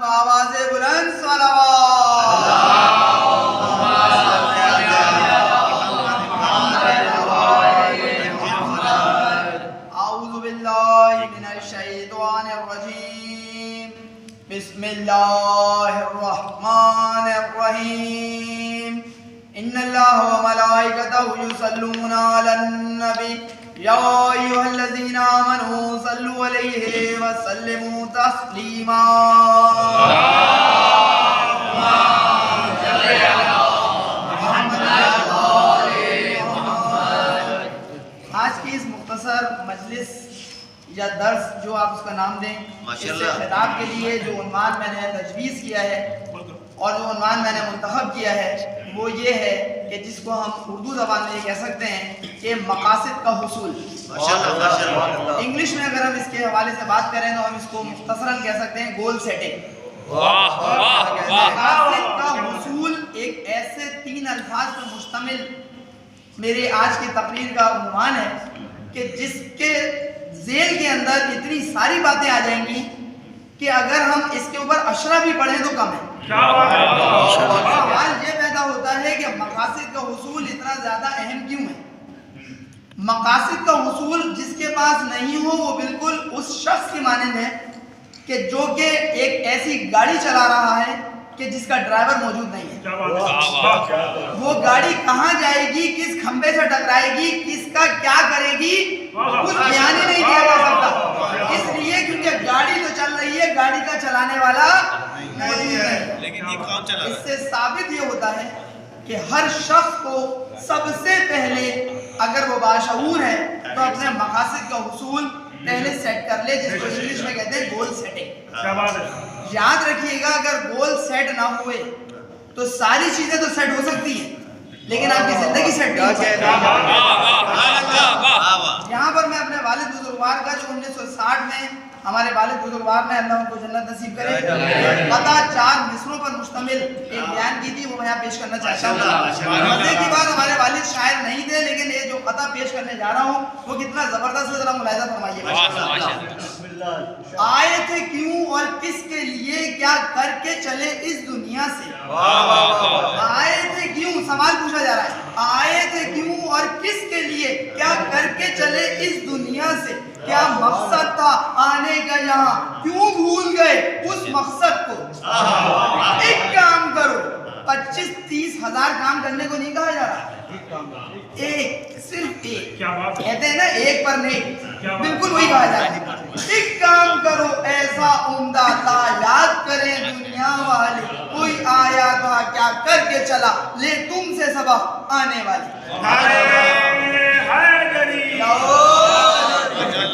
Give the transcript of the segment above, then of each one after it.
آواز بلند صلوات. اعوذ باللہ من الشیطان الرجیم. بسم اللہ الرحمن الرحیم. ان اللہ وملائکتہ یصلون علی النبی یا ایھا الذین آمنوا صلوا علیہ وسلموا تسلیما. آج کی اس مختصر مجلس یا درس جو آپ اس کا نام دیں، اس سے خطاب کے لیے جو عنوان میں نے تجویز کیا ہے اور جو عنوان میں نے منتخب کیا ہے وہ یہ ہے کہ جس کو ہم اردو زبان میں یہ کہہ سکتے ہیں کہ مقاصد کا حصول. انگلش میں اگر ہم اس کے حوالے سے بات کریں تو ہم اس کو مختصراً کہہ سکتے ہیں گول سیٹنگ. مقاصد کا حصول ایک ایسے 3 الفاظ پر مشتمل میرے آج کی تقریر کا عنوان ہے کہ جس کے ذیل کے اندر اتنی ساری باتیں آ جائیں گی کہ اگر ہم اس کے اوپر اشرح بھی پڑھیں تو کم ہے. سوال یہ پیدا ہوتا ہے کہ مقاصد کا حصول اتنا زیادہ اہم کیوں ہے؟ مقاصد کا حصول جس کے پاس نہیں ہو وہ بالکل اس شخص کی مانند ہے کہ جو کہ ایک ایسی گاڑی چلا رہا ہے کہ جس کا ڈرائیور موجود نہیں ہے. وہ گاڑی کہاں جائے گی، کس کھمبے سے ٹکرائے گی، کس کا کیا کرے گی، کچھ بیان ہی نہیں کیا جا سکتا. اس لیے کیونکہ گاڑی تو چل رہی ہے، گاڑی کا چلانے والا موجود ہے. اس سے ثابت یہ ہوتا ہے کہ ہر شخص کو سب سے پہلے اگر وہ باشعور ہے تو اپنے مقاصد کا حصول پہلے سیٹ کر لے، جس کو انگلش میں کہتے ہیں گول سیٹنگ. یاد رکھیے گا اگر گول سیٹ نہ ہوئے تو ساری چیزیں تو سیٹ ہو سکتی ہیں لیکن آپ کی زندگی سیٹ نہیں ہو سکتی. یہاں پر میں اپنے والد بزرگوار کا جو 1960 میں ہمارے والد بزرگوار نے اللہ ان کو جنت نصیب کرے قطع 4 مصروں پر مشتمل ایک بیان کی تھی، وہ میں یہاں پیش کرنا چاہتا ہوں. مزے کی بات ہمارے والد شاعر نہیں تھے لیکن یہ جو قطع پیش کرنے جا رہا ہوں وہ کتنا زبردست ہے، ذرا ملاحظہ فرمائیے. آئے تھے کیوں اور کس کے لیے، کیا کر کے چلے اس دنیا سے. آئے تھے کیوں، سوال پوچھا جا رہا ہے، آئے تھے کیوں اور کس کے لیے، کیا کر کے چلے اس دنیا سے، کیا مقصد تھا آنے کا یہاں، کیوں بھول گئے اس مقصد کو. ایک کام کرو، 25-30 ہزار کام کرنے کو نہیں کہا جا رہا، ایک، صرف ایک. کہتے ہیں نا ایک پر نہیں، بالکل وہی کہا جا رہا ہے. ایک کام کرو ایسا عمدہ تھا، یاد کریں دنیا والے، کوئی آیا تھا کیا کر کے چلا، لے تم سے سبق آنے والی.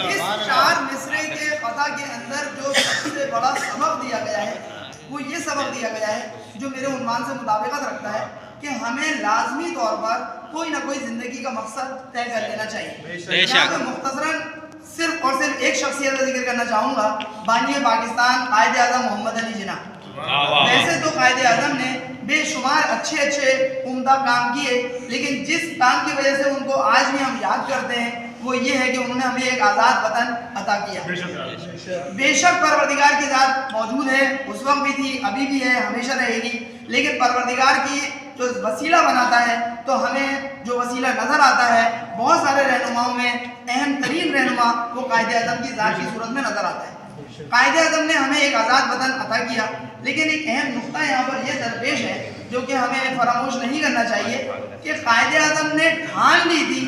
اس 4 مصرے کے قطع کے اندر جو سب سے بڑا سبق دیا گیا ہے وہ یہ سبق دیا گیا ہے جو میرے عنوان سے مطابقت رکھتا ہے کہ ہمیں لازمی طور پر کوئی نہ کوئی زندگی کا مقصد طے کر لینا چاہیے. یہاں پہ مختصراً صرف اور صرف ایک شخصیت کا ذکر کرنا چاہوں گا، بانی پاکستان قائد اعظم محمد علی جناح. ویسے تو قائد اعظم نے بے شمار اچھے عمدہ کام کیے لیکن جس کام کی وجہ سے ان کو آج بھی ہم یاد کرتے ہیں وہ یہ ہے کہ انہوں نے ہمیں ایک آزاد وطن عطا کیا. بے شک پروردگار کی ذات موجود ہے، اس وقت بھی تھی، ابھی بھی ہے، ہمیشہ رہے گی. لیکن پروردگار کی جو وسیلہ بناتا ہے تو ہمیں جو وسیلہ نظر آتا ہے بہت سارے رہنماؤں میں اہم ترین رہنما وہ قائد اعظم کی ذات کی صورت میں نظر آتا ہے. قائد اعظم نے ہمیں ایک آزاد وطن عطا کیا لیکن ایک اہم نقطہ یہاں پر یہ درپیش ہے جو کہ ہمیں فراموش نہیں کرنا چاہیے کہ قائد اعظم نے ٹھان لی تھی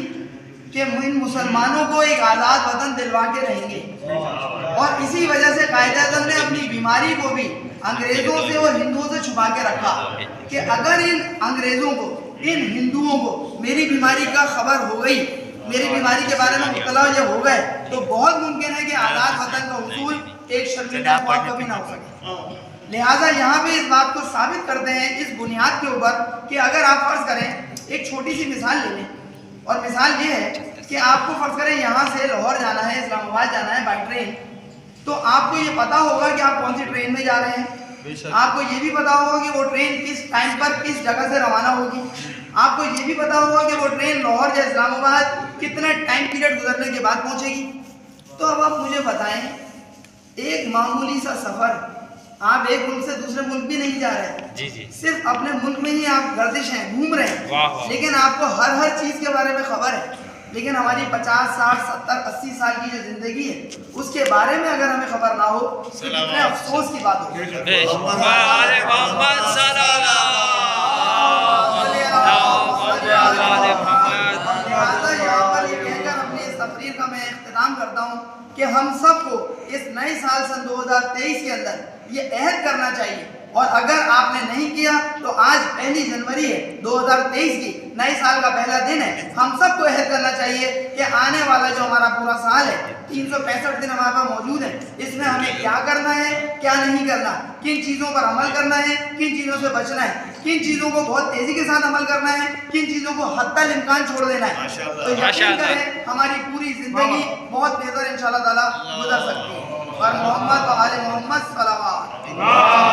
کہ ان مسلمانوں کو ایک آزاد وطن دلوا کے رہیں گے اور اسی وجہ سے قائد اعظم نے اپنی بیماری کو بھی انگریزوں سے اور ہندوؤں سے چھپا کے رکھا کہ اگر ان انگریزوں کو، ان ہندوؤں کو میری بیماری کا خبر ہو گئی، میری بیماری کے بارے میں مطلع یہ ہو گئے تو بہت ممکن ہے کہ آزاد وطن کا حصول ایک شرمندہ خواب کبھی نہ ہو سکے. لہٰذا یہاں پہ اس بات کو ثابت کرتے ہیں اس بنیاد کے اوپر کہ اگر آپ فرض کریں ایک چھوٹی سی مثال لے لیں اور مثال یہ ہے کہ آپ کو فرض کریں یہاں سے لاہور جانا ہے، اسلام آباد جانا ہے بائی ٹرین، تو آپ کو یہ پتا ہوگا کہ آپ کون سی ٹرین میں جا رہے ہیں. آپ کو یہ بھی پتا ہوگا کہ وہ ٹرین کس ٹائم پر کس جگہ سے روانہ ہوگی. آپ کو یہ بھی پتا ہوگا کہ وہ ٹرین لاہور یا اسلام آباد کتنا ٹائم پیریڈ گزرنے کے بعد پہنچے گی. تو اب آپ مجھے بتائیں ایک معمولی سا سفر آپ ایک ملک سے دوسرے ملک بھی نہیں جا رہے، جی جی صرف اپنے ملک میں ہی آپ گردش ہیں، گھوم رہے ہیں، واہ واہ، لیکن آپ کو ہر چیز کے بارے میں خبر ہے، لیکن ہماری 50 60 70 80 سال کی جو زندگی ہے اس کے بارے میں اگر ہمیں خبر نہ ہو تو کتنے افسوس کی بات ہوگی۔ بے شک آل محمد صلی لہٰذا یہاں پر یہ کہہ کر اپنی اس تقریر کا میں اختتام کرتا ہوں کہ ہم سب کو اس نئے سال سن 2023 کے اندر یہ عہد کرنا چاہیے، اور اگر آپ نے نہیں کیا تو آج 1 جنوری ہے 2023 کی، نئے سال کا پہلا دن ہے، ہم سب کو عہد کرنا چاہیے کہ آنے والا جو ہمارا پورا سال ہے 365 دن ہمارے پاس موجود ہے، اس میں ہمیں کیا کرنا ہے کیا نہیں کرنا، کن چیزوں پر عمل کرنا ہے کن چیزوں سے بچنا ہے، کن چیزوں کو بہت تیزی کے ساتھ عمل کرنا ہے، کن چیزوں کو حتی الامکان چھوڑ دینا ہے۔ تو یقین کریں ہماری پوری زندگی بہت بہتر انشاءاللہ تعالی گزر سکتی ہے۔ اور محمد و آل محمد صلوات۔